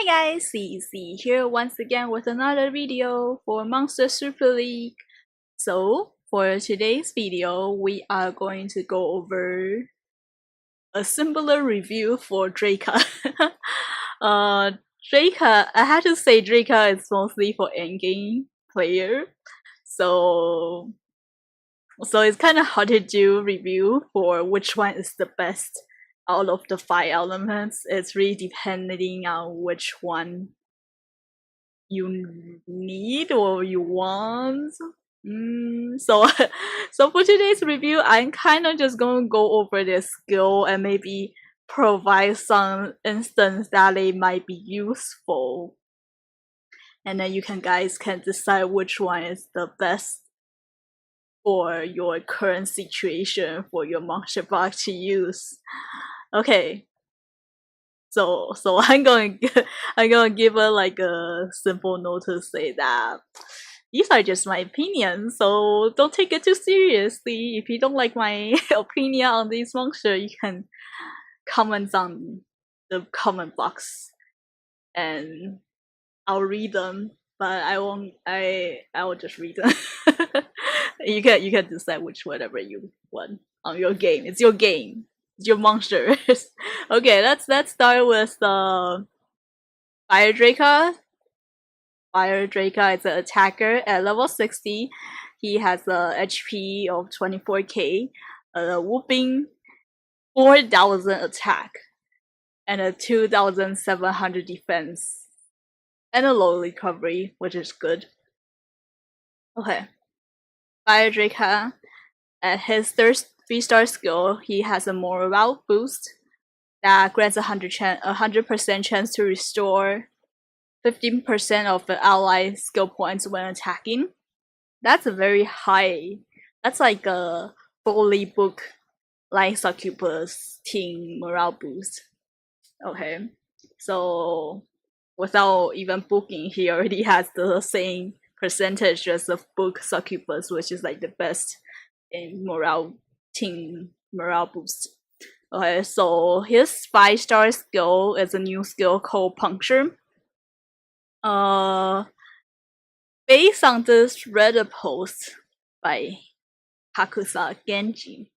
Hi guys, CC here once again with another video for Monster Super League. So, for today's video, we are going to go over a similar review for Draka. Draka, I had to say Draka is mostly for endgame player. So it's kind of hard to do review for which one is the best out of the 5 elements. It's really depending on which one you need or you want. So for today's review, I'm kind of just going to go over their skill and maybe provide some instance that they might be useful, and then you guys can decide which one is the best for your current situation for your monster box to use. Okay, so I'm gonna give a a simple note to say that these are just my opinions, so don't take it too seriously. If you don't like my opinion on these monsters, you can comment on the comment box and I'll read them, but I won't. I will just read them. You can decide whatever you want on your game. It's your game. It's your monsters. Okay, let's start with the Fire Draka. Fire Draka is an attacker at level 60. He has a HP of 24k, a whooping 4,000 attack, and a 2,700 defense, and a low recovery, which is good. Okay, Fire Draka, at his 3-star skill, he has a morale boost that grants 100% chance to restore 15% of the ally skill points when attacking. That's a very high. That's like a fully book like Succubus team morale boost. Okay, so without even booking, he already has the same percentage as the book Succubus, which is like the best in team morale boost. Okay, so his 5-star skill is a new skill called Puncture. Based on this Reddit post by Hakusa Genji,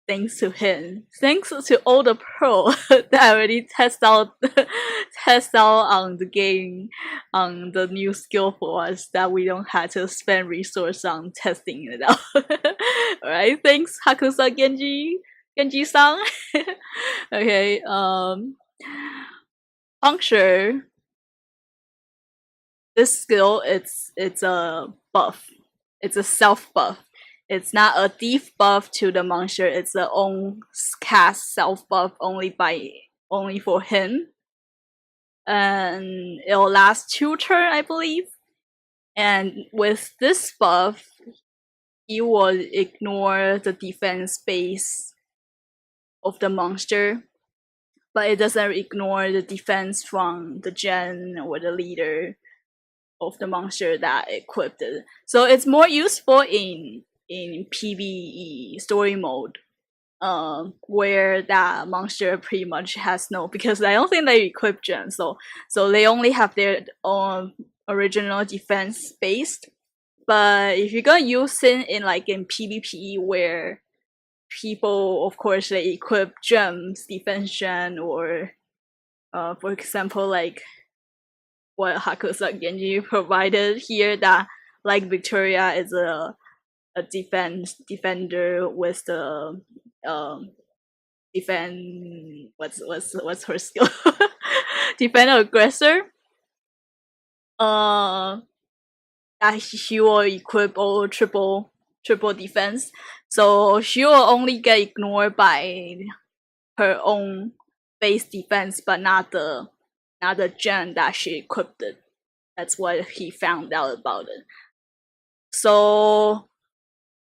thanks to him, thanks to all the pro that already test out on the game, on the new skill for us, that we don't have to spend resource on testing it out. Alright, thanks Hakusa Genji-san. Okay, Puncture. This skill, it's a buff. It's a self buff. It's not a deef buff to the monster. It's a own cast self buff only for him. And it'll last 2 turns, I believe. And with this buff, he will ignore the defense base of the monster, but it doesn't ignore the defense from the gen or the leader of the monster that equipped it. So it's more useful in PvE story mode, where that monster pretty much has no, because I don't think they equip gen, so they only have their own original defense based. But if you're gonna use it in PvP, where people, of course, they equip gems, defense gen, or for example, like what Hakusa Genji provided here, that like Victoria is a defender with the defend, what's her skill? Defend aggressor. That she will equip all triple defense, so she will only get ignored by her own base defense, but not the gen that she equipped it. That's what he found out about it. So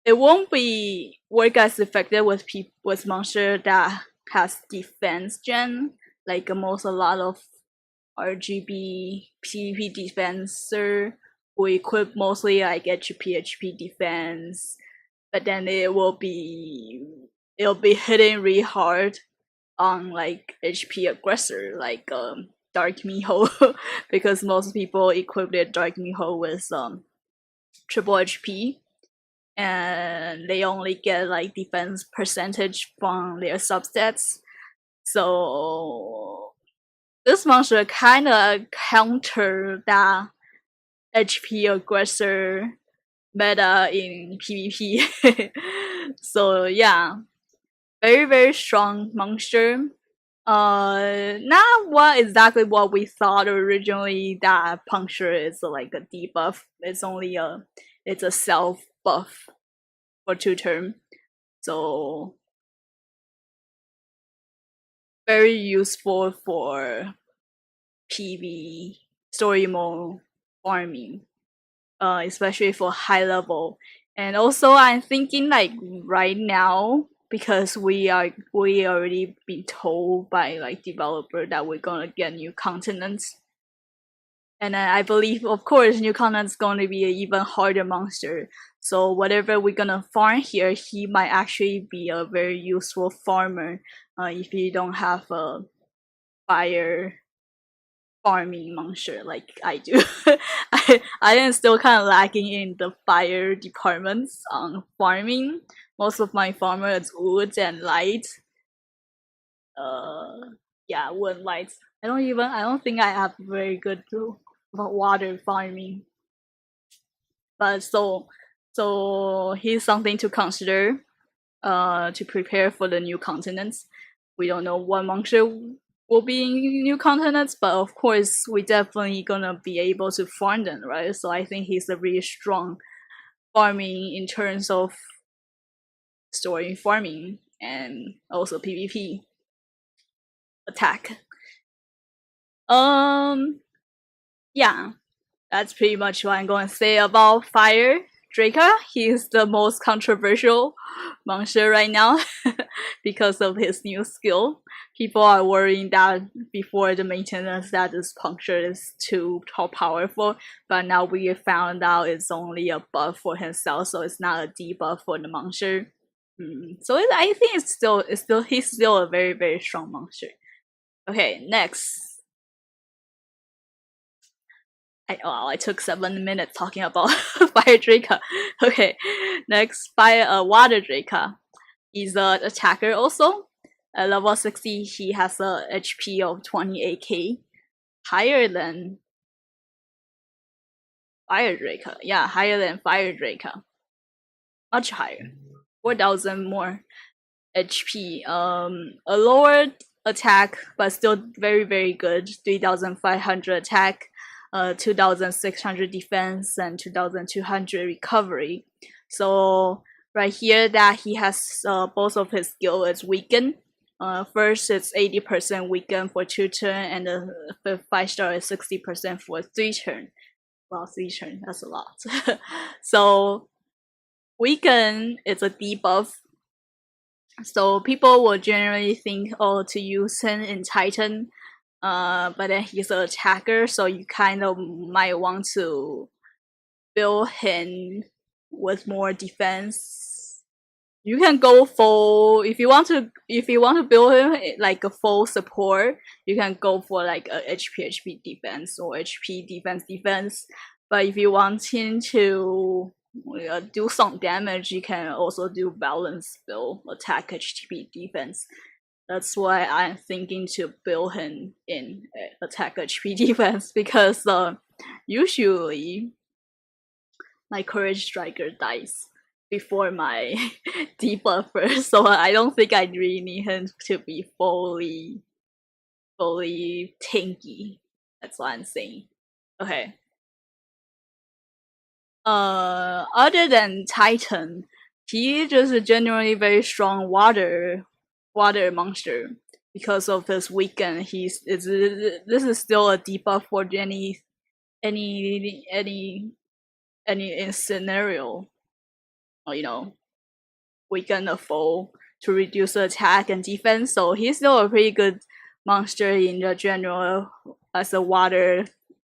it won't be work as effective with monster that has defense gen, like a lot of RGB PvP defenser who equip mostly like HP defense, but then it'll be hitting really hard on like HP aggressor, like Dark Miho because most people equip their Dark Miho with triple HP, and they only get like defense percentage from their substats. So this monster kind of counter that HP aggressor meta in PvP. So yeah, very strong monster. Not what exactly what we thought originally, that puncture is like a debuff. It's a self buff for 2 turn. So very useful for PV story mode farming, especially for high level. And also I'm thinking like right now, because we already been told by like developer that we're gonna get new continents, and I believe of course new continent's gonna be an even harder monster. So whatever we're gonna farm here, he might actually be a very useful farmer if you don't have a fire farming monster like I do. I am still kind of lacking in the fire departments on farming. Most of my farmer is wood and light. Yeah, wood and light. I don't think I have very good water farming. But so here's something to consider to prepare for the new continents. We don't know what monster will be in new continents, but of course we definitely gonna be able to farm them, right? So I think he's a really strong farming in terms of story farming and also PvP attack. Yeah, that's pretty much what I'm going to say about Fire Draka. He's the most controversial monster right now because of his new skill. People are worrying that before the maintenance that this puncture is too powerful, but now we found out it's only a buff for himself, so it's not a debuff for the monster. So I think he's still a very strong monster. Okay, next. I took 7 minutes talking about Fire Draka. Okay, next, Water Draka. He's an attacker also. At level 60, he has a HP of 28k, higher than Fire Draka. Yeah, higher than Fire Draka. Much higher, 4,000 more HP. A lower attack, but still very good. 3,500 attack. 2,600 defense and 2,200 recovery. So right here that he has both of his skill is weaken. First it's 80% weaken for 2 turn, and the 5 star is 60% for 3 turn. Well, 3 turn, that's a lot. So weaken is a debuff. So people will generally think, oh, to use him in Titan, but then he's an attacker, so you kind of might want to build him with more defense. You can go full if you want to build him like a full support. You can go for like a HP defense or HP defense. But if you want him to do some damage, you can also do balance build, attack, HP, defense. That's why I'm thinking to build him in attack, HP, defense, because usually my courage striker dies before my debuffer, so I don't think I really need him to be fully tanky. That's what I'm saying. Okay. Other than Titan, he just a generally very strong water monster. Because of his weaken, this is still a debuff for any scenario. You know, weaken a foe to reduce attack and defense. So he's still a pretty good monster in the general as a water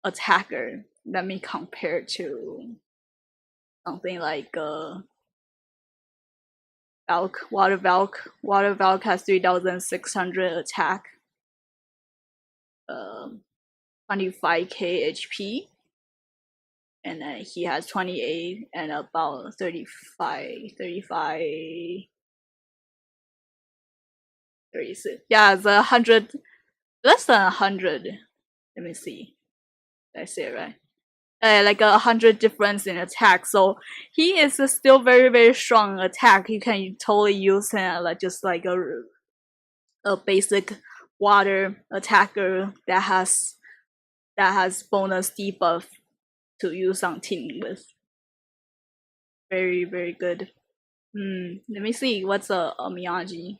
attacker. Let me compare to something like Valk. Water Valk has 3,600 attack. 25k HP. And then he has 28 and about 35, 36. Yeah, it's 100, less than 100. Let me see. Did I say it right? Like 100 difference in attack. So he is still very, very strong attack. You can totally use him just like a basic water attacker that has bonus debuff to use on team with. Very, very good. Let me see. What's a Miyagi?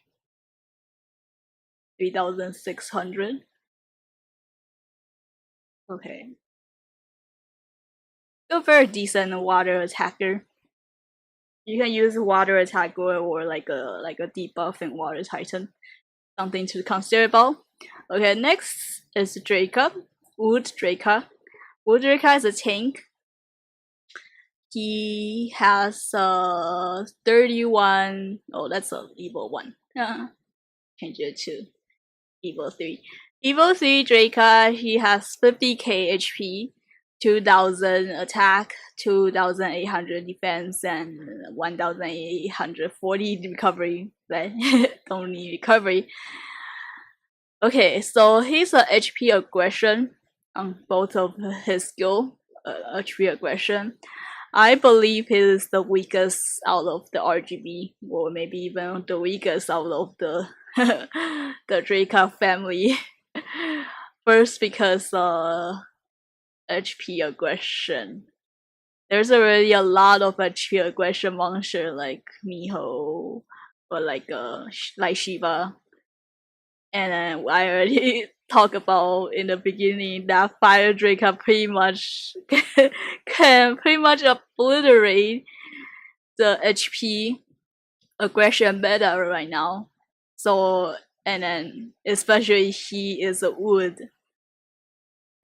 3,600. Okay. Still very decent water attacker. You can use water attacker or like a debuff in water titan. Something to consider about. Okay, next is Draka. Wood Draka. Wood Draka is a tank. He has 31. Oh, that's a evil one. Change it to evil 3. Evil 3 Draka, he has 50k HP, 2000 attack, 2800 defense, and 1840 recovery. But don't need recovery. Okay, so he's a HP aggression on both of his skill. HP aggression. I believe he is the weakest out of the RGB, or maybe even the weakest out of the the Draka family. First, because HP aggression. There's already a lot of HP aggression monster like Miho or like Shiva. And then I already talked about in the beginning that Fire Draka pretty much can pretty much obliterate the HP aggression meta right now. So, and then especially he is a wood,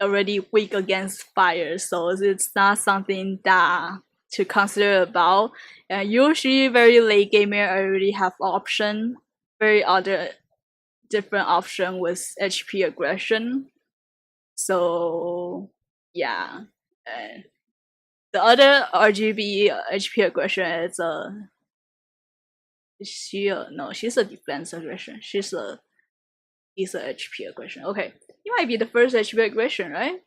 already weak against fire, so it's not something that to consider about. And usually very late gamer already have option, very other different option with HP aggression. So yeah, the other RGB HP aggression is she's a defense aggression. He's a HP aggression. Okay, he might be the first HP aggression, right?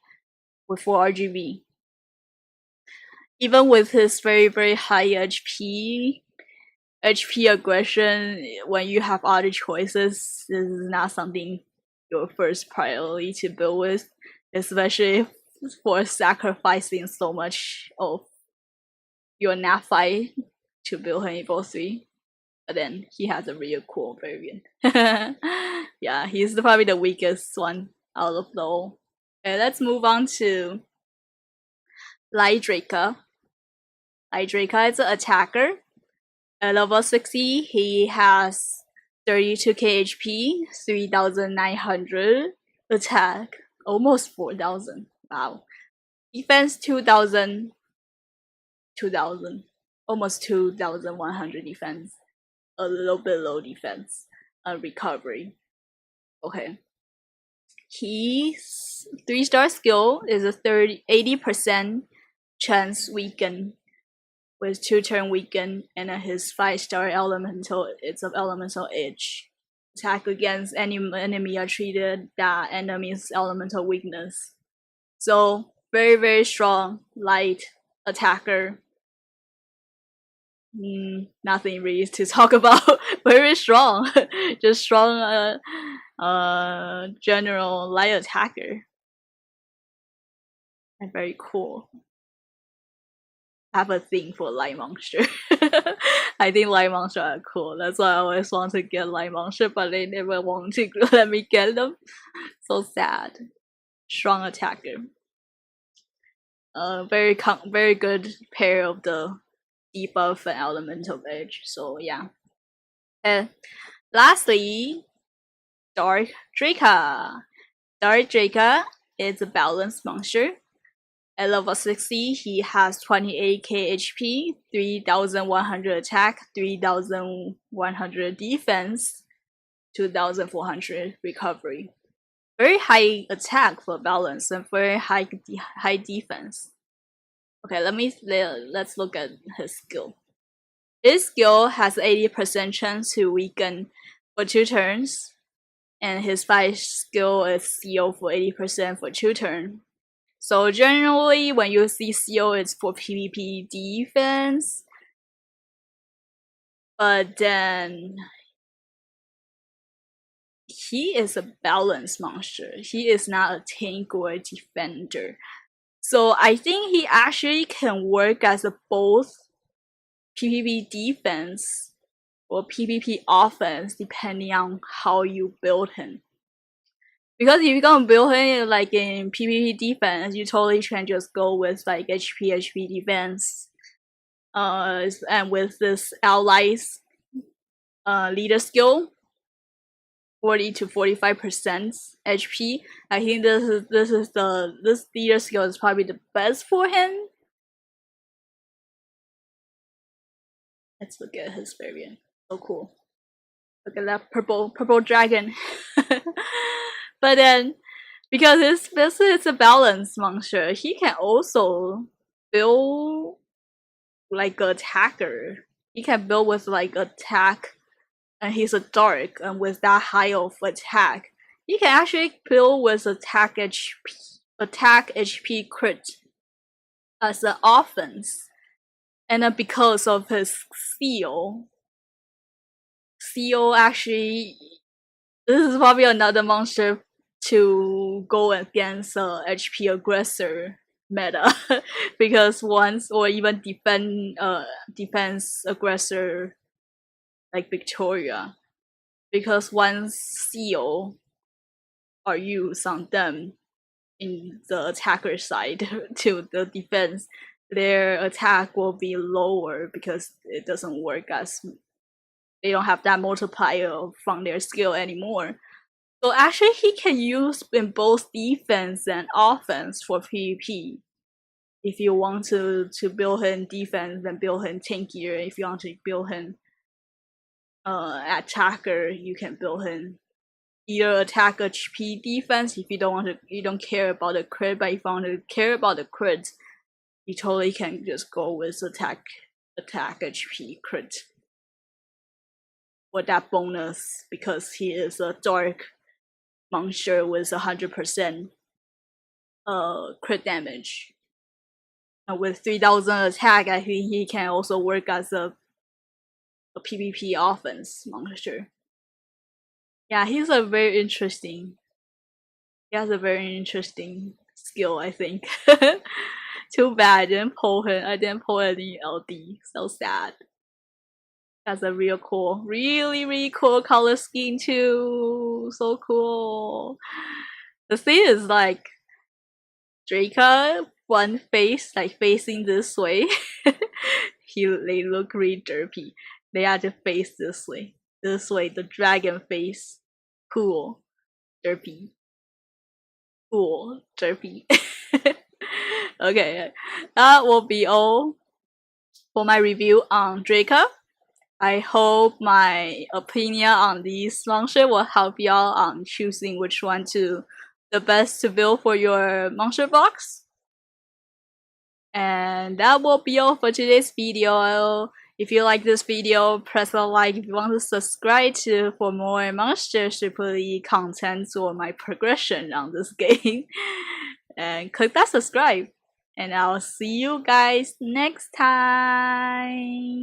With 4 RGB. Even with his very, very high HP aggression, when you have other choices, this is not something your first priority to build with, especially for sacrificing so much of your nat fight to build an Evil 3. But then he has a real cool variant. Yeah, he's probably the weakest one out of the all. Okay, let's move on to Light Draka. Light Draka is an attacker. At level 60, he has 32k HP, 3,900 attack, almost 4,000. Wow. Defense 2,000, almost 2,100 defense. A little bit low defense. Recovery. Okay. His 3-star skill is a 80% chance weaken with 2-turn weaken, and then his 5-star elemental, it's of elemental edge. Attack against any enemy are treated that enemy's elemental weakness. So very, very strong light attacker. Nothing really to talk about. Very strong. Just strong general light attacker. And very cool. I have a thing for light monster. I think light monster are cool. That's why I always want to get light monster, but they never want to let me get them. So sad. Strong attacker. Very good pair of the debuff and elemental edge. So yeah. And lastly, Dark Draka. Dark Draka is a balanced monster. At level 60, he has 28k HP, 3,100 attack, 3,100 defense, 2,400 recovery. very high attack for balance and very high defense. Okay, let's look at his skill. His skill has 80% chance to weaken for 2 turns, and his fight skill is CO for 80% for 2 turns. So generally, when you see CO, it's for PvP defense, but then he is a balanced monster. He is not a tank or a defender. So I think he actually can work as a both PvP defense or PvP offense depending on how you build him. Because if you're gonna build him like in PvP defense, you totally can just go with like HP defense, and with this allies leader skill, 40 to 45% HP. I think this leader skill is probably the best for him. Let's look at his variant. So cool. Look at that purple dragon. But then, because this is a balanced monster, he can also build like an attacker. He can build with like attack, and he's a dark, and with that high of attack, he can actually build with attack HP crit as an offense. And then because of his seal actually, this is probably another monster to go against HP aggressor meta. Because once, or even defense aggressor like Victoria, because once seal are used on them in the attacker side to the defense, their attack will be lower because it doesn't work as they don't have that multiplier from their skill anymore. So actually he can use in both defense and offense for PvP. If you want to build him defense, then build him tankier. If you want to build him attacker, you can build him either attack HP defense if you don't care about the crit, but if you want to care about the crit, you totally can just go with attack HP crit for that bonus, because he is a dark monster with 100% crit damage. And with 3000 attack, I think he can also work as a PvP offense monster. Yeah, he has a very interesting skill, I think. Too bad I didn't pull him. I didn't pull any LD. So sad. That's a real cool, really cool color scheme too. So cool. The thing is like Draka, one face like facing this way. They look really derpy. They have to face this way. This way, the dragon face. Cool. Derpy. Cool. Derpy. Okay, that will be all for my review on Draka. I hope my opinion on these monsters will help y'all on choosing which one to the best to build for your monster box. And that will be all for today's video. If you like this video, press a like. If you want to subscribe for more Monster Super content or my progression on this game, and click that subscribe. And I'll see you guys next time.